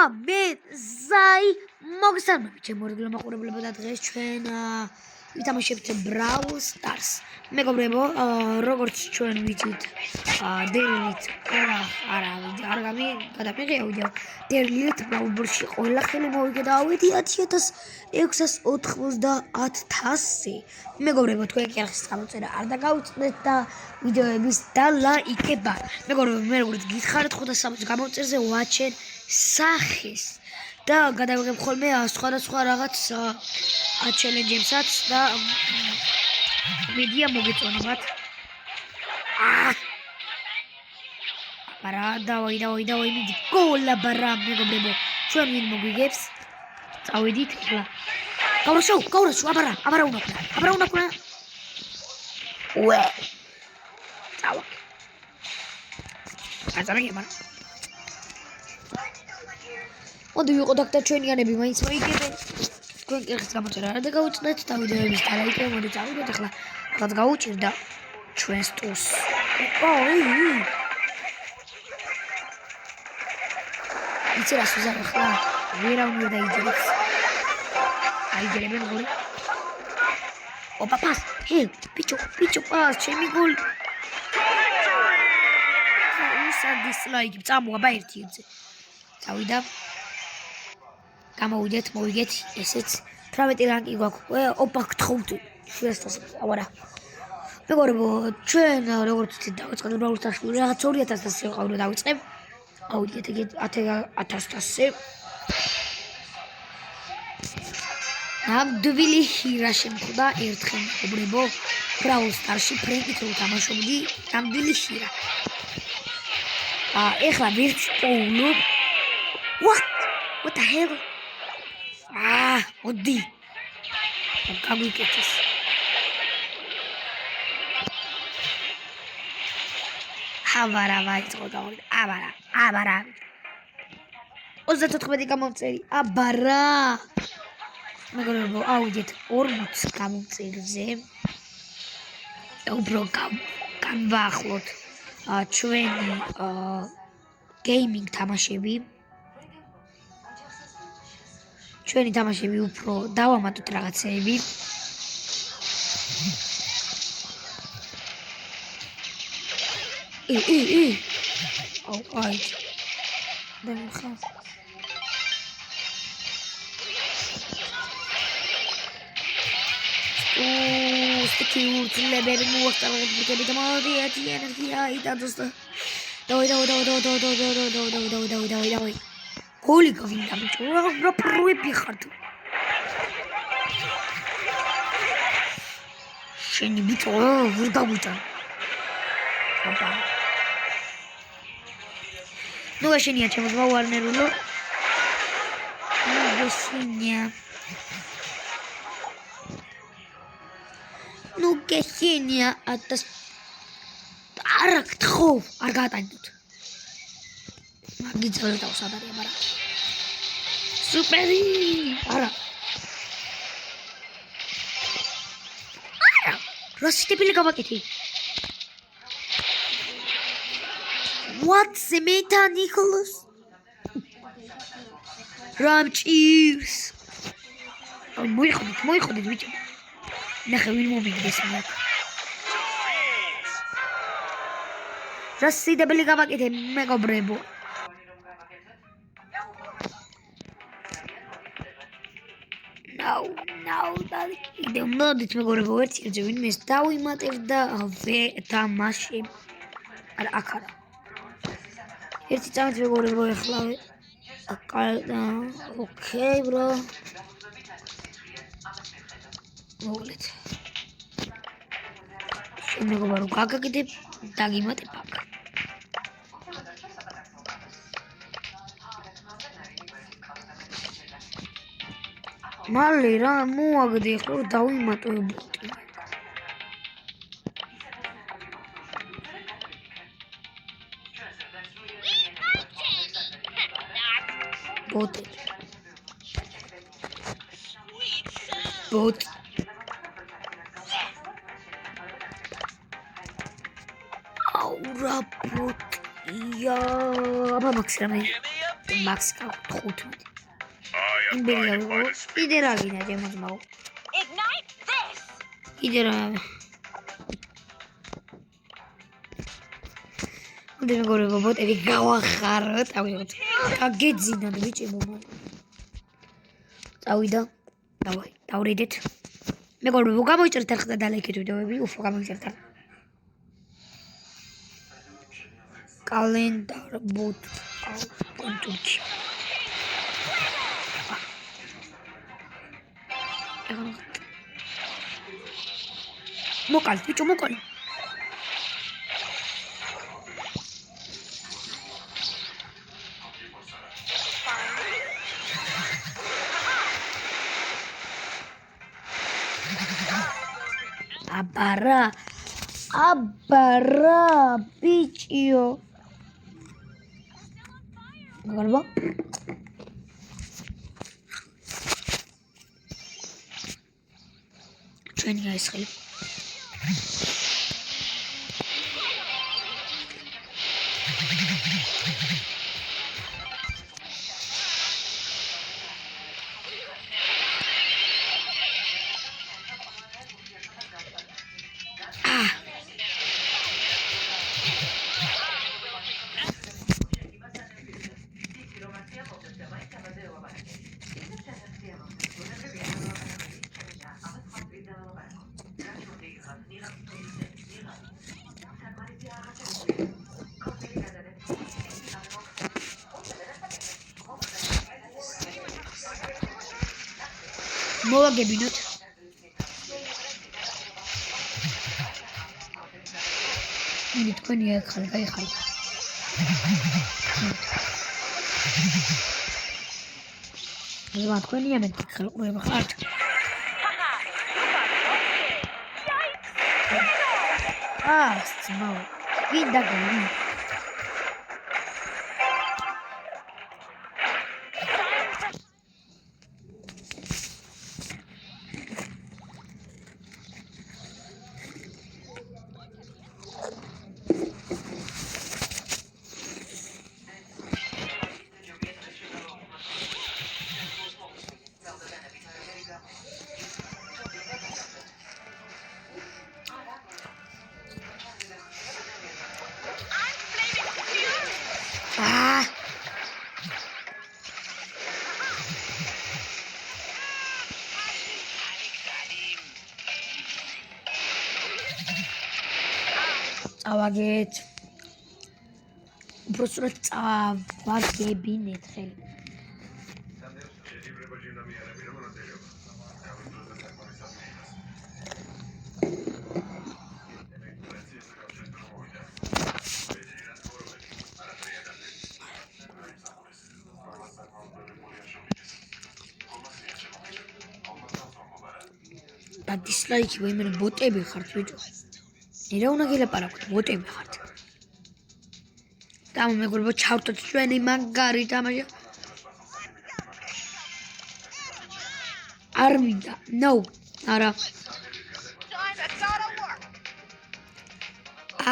მე ზაი მოგესალმებით ჩემო რეგულარულ მაყურებლებო და დღეს ჩვენ ვითამაშებთ Brawl Stars. მეგობრებო, როგორც ჩვენ ვიცით, დერილით ყველა არ გადამიღია დერილით Brawl Ball-ში ყველა ხელი მოვიგე და ავედი 10690-ზე. მეგობრებო, თქვენ კერხის გამოწერა არ დაგაუწდეთ და ვიდეოების და ლაიკება. მეგობრებო, მე როგორც გითხარით ხოდა გამოწერზე ვაჩენ სახეს და გადავიღებ ხოლმე სხვადასხვა რაღაც ჩელენჯებსაც და მედია მოგეწონებათ. აბარა, დავაი, მიდი გოლა ბარა, მეგობრებო, ჩვენ ვინ მოგვიგებს? წავედით ახლა. გავრაშო, აბარა უნდა. უე. წავა. აზრია მარა. მოდი ვიყოდოთ და ჩვენიანები მაინც მოიგებენ. თქვენ კერხის გამოწერა არ დაგაუწდეთ და ვიდეოების და ლაიკება მოდი წავიდეთ ახლა. რაღაც გაუჭირდა ჩვენ სტუს. იცი რა სუზარ ახლა ვერავინ ვერ დაიძებს. აიძებენ გოლი. ოპა პას. პიჩო პას, ჩემი გოლი. ისა დისლაიკი წამოაბა ერთიებზე. წავიდა. გამოვიდეთ, მოვიგეთ, ესეც 18 რანგი გვაქვს. ოპა გთხოვთ. შეესწროს. აბარა. მეგობრებო, ჩვენ როგორც ვთქვით, დავიწყეთ Brawl Stars-ში რაღაც 2000-ზე სიყვარული დავიწყებ. ავიდეთ ეგ 1000-ზე. ნამდვილი ჰირა შემხვდა ერთხელ მეგობრებო. Brawl Stars-ში ფრენკით რო თამაშობდი, ნამდვილი ჰირა. ეხლა ვერც პოულობ. What the hell? მოდი. გაგვიკეთეს. აბარა ვაიწყო გავიდა. აბარა. 34 გამომწერი. აბარა. მეგობრებო, ავიდეთ 40 გამომწერზე. უფრო განვაახლოთ ჩვენი გეიმინგ თამაშები. ჩვენი თამაშები უფრო დავამატოთ რაღაცეები. აი. დამხა. სტიქიურთ ლებერი მოახტავებ ბურგები და მოდიეთი ენერგია იტანძოს და დავი. გოლი გავინდა ბიჭო, რა პროები ხართ. შენი ბიჭო, ვერ გაგვიტან. აბა. ნუ გაშენია ჩემო ზღვა ვარნერულო. ნუ გაშენია ატას. არა გთხოვ, არ გაატანოთ. მაგის ძველი დავსადარია, მაგრამ სუპერი! არა. რა სიტიპილი გავაკეთე? What Zemeta Nicholas? Ramchis. მოიხოდით ბიჭო. ნახე ვინ მომიგდეს მე. რა სიტიპილი გავაკეთე მეგობრებო. და იდე მოდით მეგობრებო, ერთიებზე ვინმეს დავიმატებ და ვეთამაშებ. არა. ერთი წამით მეგობრებო, ეხლა ოკეი ბრო. მოგლეთ. მეგობრებო, გაგაგდებ დაგიმატებ აქ. მალე რა მოაგდე ხო დავიმატო ბოტი. ბოტ. აურა ბოტია. აბა მაქსიმუმი. Max 15. Კიდე რა გინდა ჩემო? Ignite this! კიდე რა? მე მეგობრებო ბოტები გავახაროთ, ავიღოთ. გაგეძინათ ბიჭებო. წავიდა. დავაი, დავრედეთ. მეგობრებო, გამოიწერეთ ახლა და ლაიქეთ ვიდეოები, უფრო გამოიწერეთ. კალენდარ ბოტ პონტუჩი. მოკალ, ბიჭო, მოკალ. აბარა, ბიჭიო. გორბა. ჩვენი გაისხელი. მოვაგებინოთ. მე თქვენი ახალი გაიხარეთ. ზმა თქვენია მე ხალხურება ხართ. ზმა. გინდა გინდა. წავაგეთ. უბრალოდ წავაგებინეთ ხელი. და დისლაიკი ვიმენ ბოტები ხართ ბიჭო. ნერა უნდა გელაპარაკოთ, ბოტები ხართ. და მეგობრებო, ჩავთოთ ჩვენი მაგარი თამაში. არ მინდა. No. არა.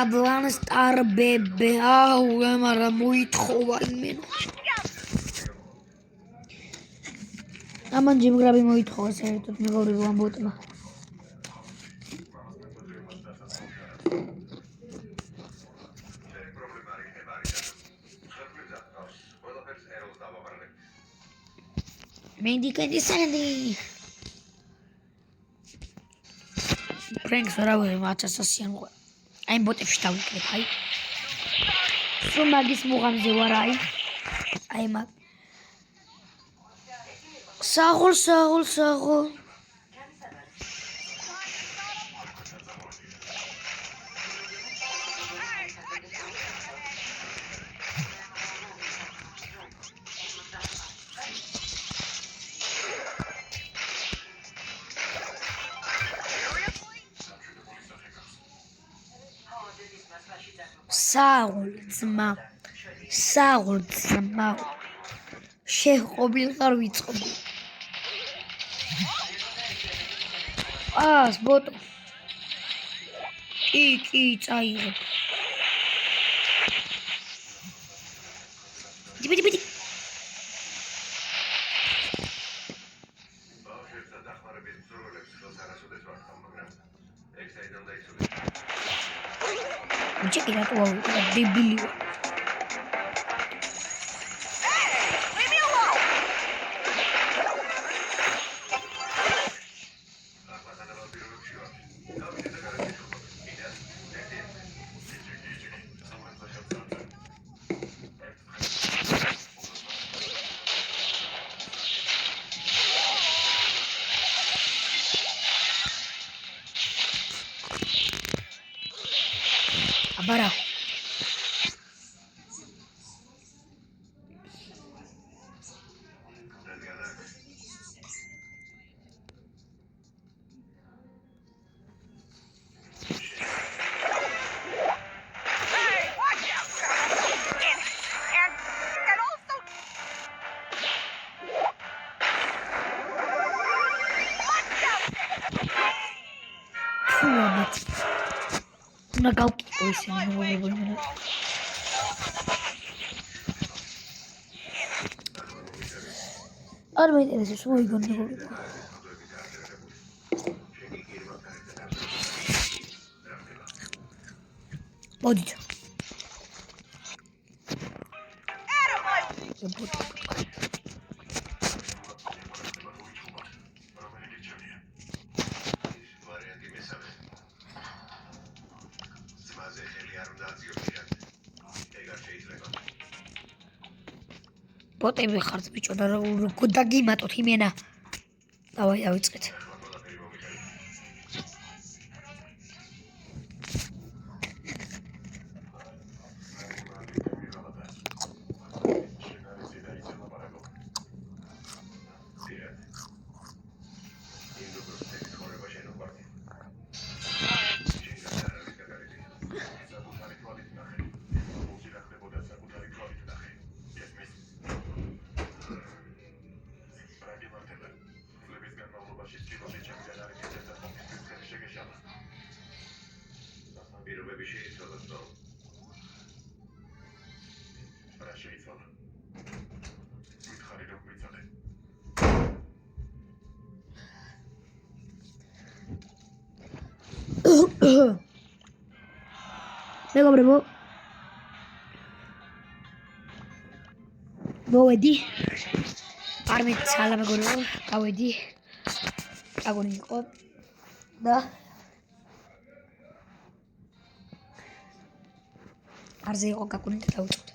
აბლან სტარ ბებე. აუ, ამარა მოითხოვა იმენ. ამან ჯიმგრაბი მოითხოვა საერთოდ მეგობრებო ამ ბოტმა. Mendicanti Sandy. Pranks are away, much assassin. I'm bought a stout clip. So Magis Mugham Zewarai. I'm a Sahul. საულცმა შეყობილ ხარ ვიწყობ. ბოტო. კი, წაიღე. ბიდი. Check it out. Wow, debili. Leave me alone. Abara. Hey, watch out. And also. Watch out. Fuck. Una gauki. Oi, se não vou levar nenhuma. Ora bem, isso sou eu que não vou. Pode. Potები ხართ ბიჭო და როგორ დაგიმატოთ იმენა. დავაი დავიწყეთ. მეგობრებო მოვედი არ მეცალა მეგობრებო გავედი აგონი იყო და არზე იყო გაკუნი და დავუწევდი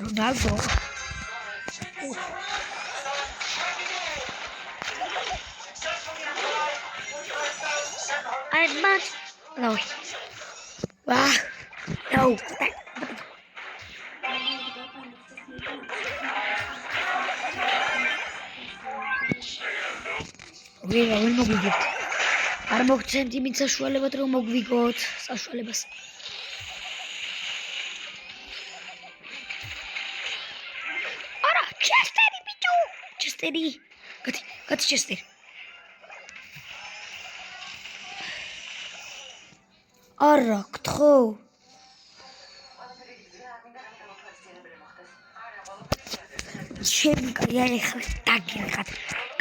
რონალდო I'm much. No. Wow. No. ვიღა ვერ მოგვიგებთ. არ მოგცემთ იმით საშუალებად რომ მოგვიგოთ საშუალებას. არა, ჩესტერი ბიჭო. ჩესტერი. კაცი ჩესტერი. არა, გთხოვ. ჩემი კარი აი ახლა დაგირხათ.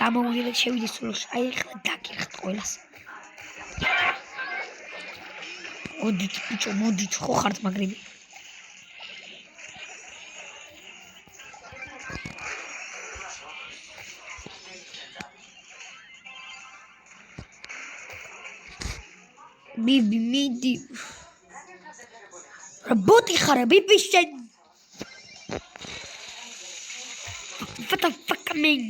გამოვიდეთ შევიდეთ სულში. აი ახლა დაგირხათ ყველას. მოდით ბიჭო, მოდით, ხო ხართ მაგრები. Bibi, midi. Работай, хара, биби, ще. What the fuck, man?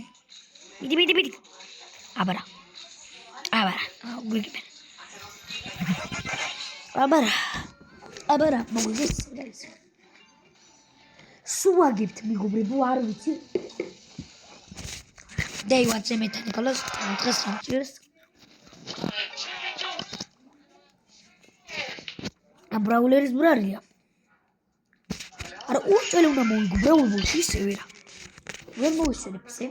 Midi. Abara. Good. Abara, mogis. Sua gift, მეგობრებო, არ ვიცი. Day what's a mechanical, interesting cheers. Brawleris brarlia. Ara urcele una mongo, brawl isevera. ვერ მოისწრებ ისე.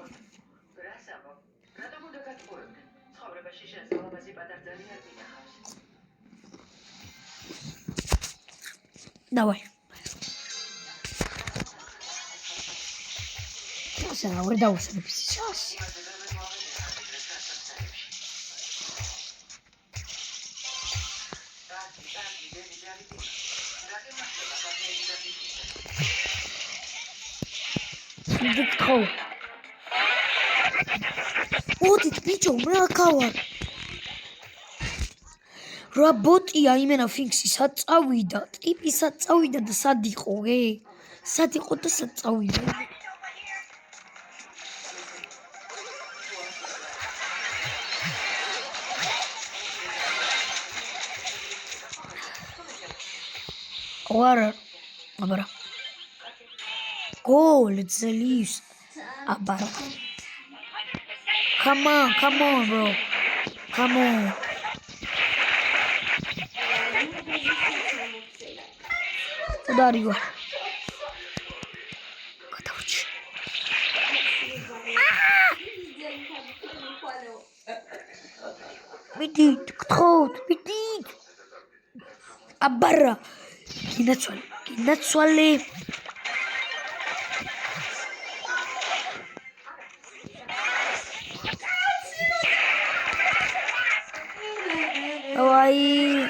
Давай. Сейчас я выдал себе сейчас. გიგთხო. მოდით ბიჭო, რა ხავარ? რა ბოტია იმენა ფინქსი სად წავიდა? ტიპი სად წავიდა და სად იყო, სად იყო და სად წავიდა? აბარა. Goal, ძლივს. აბარა. Come on, bro. Come on. Udario. Καταούτσι. Μητήτ, κτχότ, μητήτ. Αμπάρα. Κινάτσουαλε. Oi.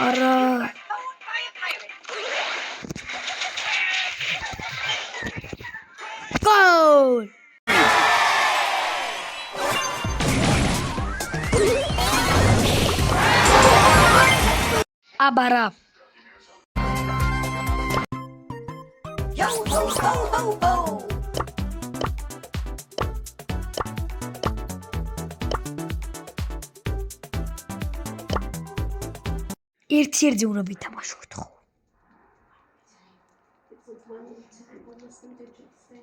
Ara. Goal. Abara. Yo ho ho ho ho. ერთ-ერთზე უნდა ვითამაშოთ ხო?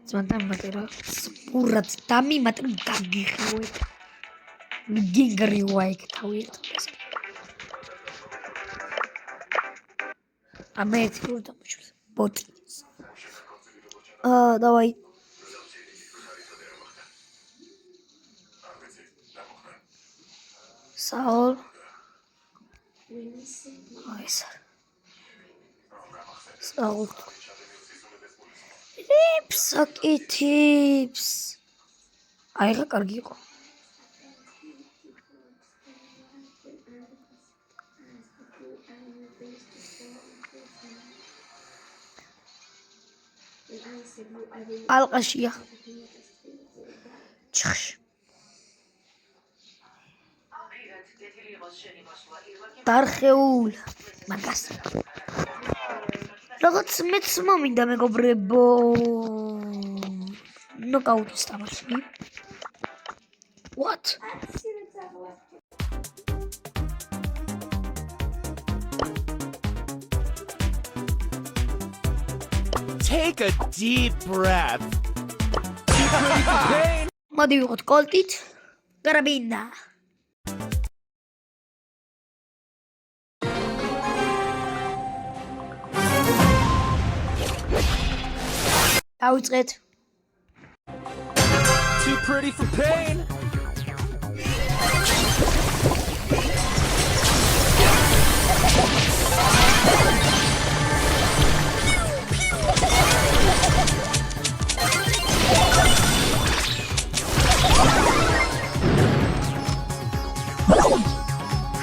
ზვანტამატე რა. სპურად დამიმატე გაგიხიويت. მიგინგრივა იქ თავი ერთպես. ამე თუ დამოჩვენე. ბოტი. давай. Saul. Nice. Saul. Tips. აიღა კარგი იყო. ალყაშია. ჩხშ. დარხეულ მაგას. როგორც მეც მომინდა მეგობრებო. ნოკაუტის თამაში. What? Take a deep breath. You ready for pain? მოდი ვიყოთ კოლტით. კარაბინა. დავიწყეთ. Too pretty for pain?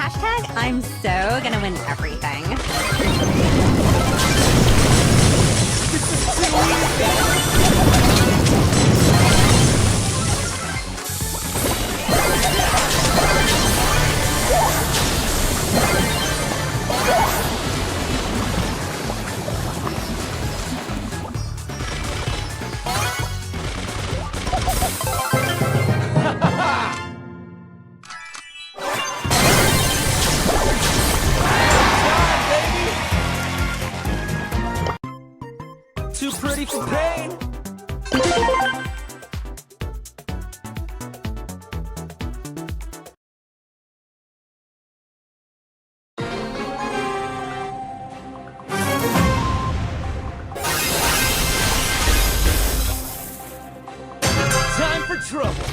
Hashtag I'm so gonna win everything. Too pretty for pain? Time for trouble.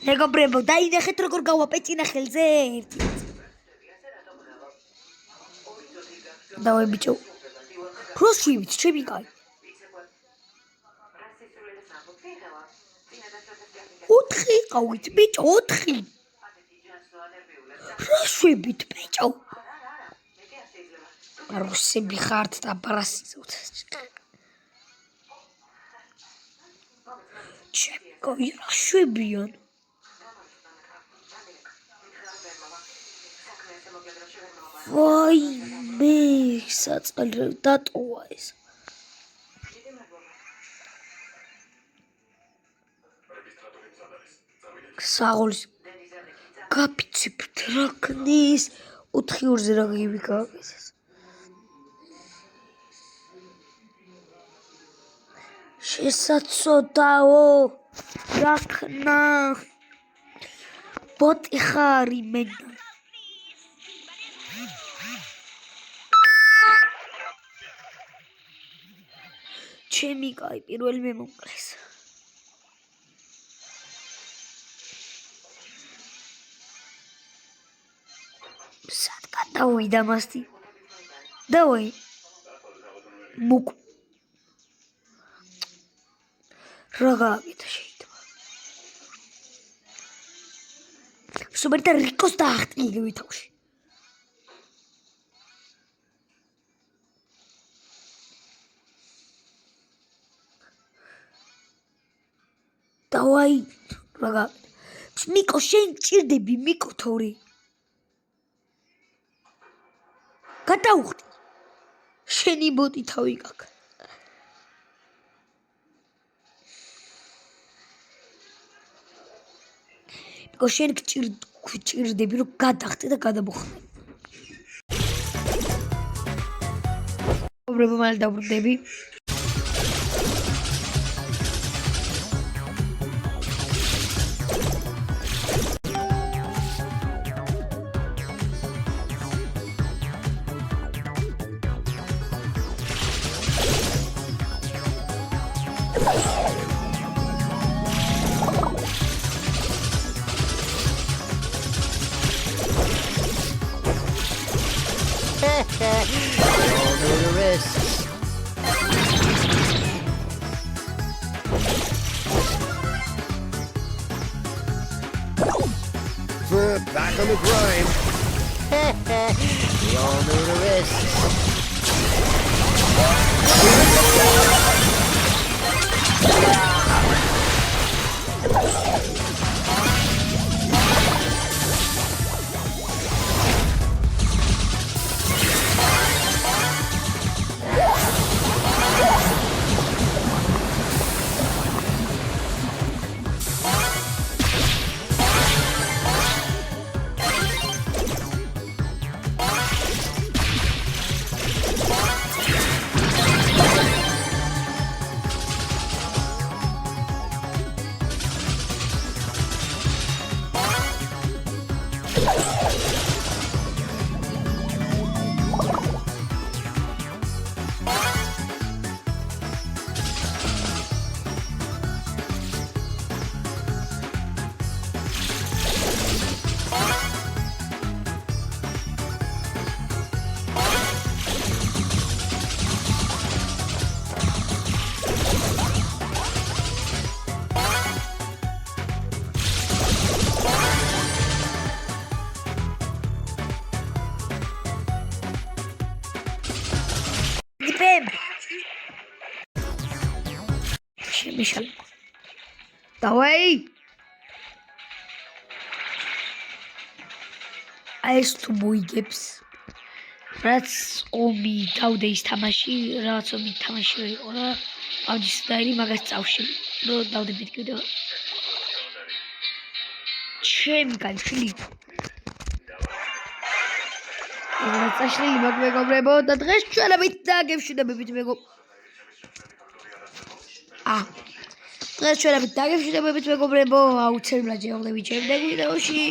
მეგობრებო, დაინახეთ როგორ გავაპეჭინა ხელზე ერთი. დავაი ბიჭო. როსვივით ჩემი კაი. 4 ყავით ბიჭო 4. როსვივით ბიჭო. რუსები ხართ და ბრასიზოთ. ჩემი კაი როსვებიან. ვაი მე საწყალე დატოვა ეს. საღოლის გაფიცებთ რა ქნის 4-2-ზე რა გიგები გააკეთეს. შესაძოდაო რა ქნა ბოტი ხარი მენა. ჩემი კაი პირველი მე მომკლეს. სად გადავიდა მასტი? დავაი. მუკ. რა გააკეთა შეიძლება? სუპერტა რიკოს დაახტიგები თავში. დავაი რა გააკეთა? მიკო შენ ჭირდები მიკო თორი. გადავხდი. შენი ბოტი თავი გაკ. მიკო შენ გჭირდები რომ გადახტე და გადამოხდე. მეგობრებო მალე დავბრუნდები. Back on the grind. We all know the risks. Michel. Давай. ეს თუ მოიგებს რაც ომი დავდეის თამაში რაც ომი თამაში იყო რა ავჯის დაირი მაგას წავში რომ დავდებით კიდევ ჩემი კაცილი რა წაშლილი მეგობრებო და დღეს ჩვენებით დაგევშვიდებით დღეს ჩვენებით დაგევშვიდებით მეგობრებო აუცილებლად შევხვდებით შემდეგ ვიდეოში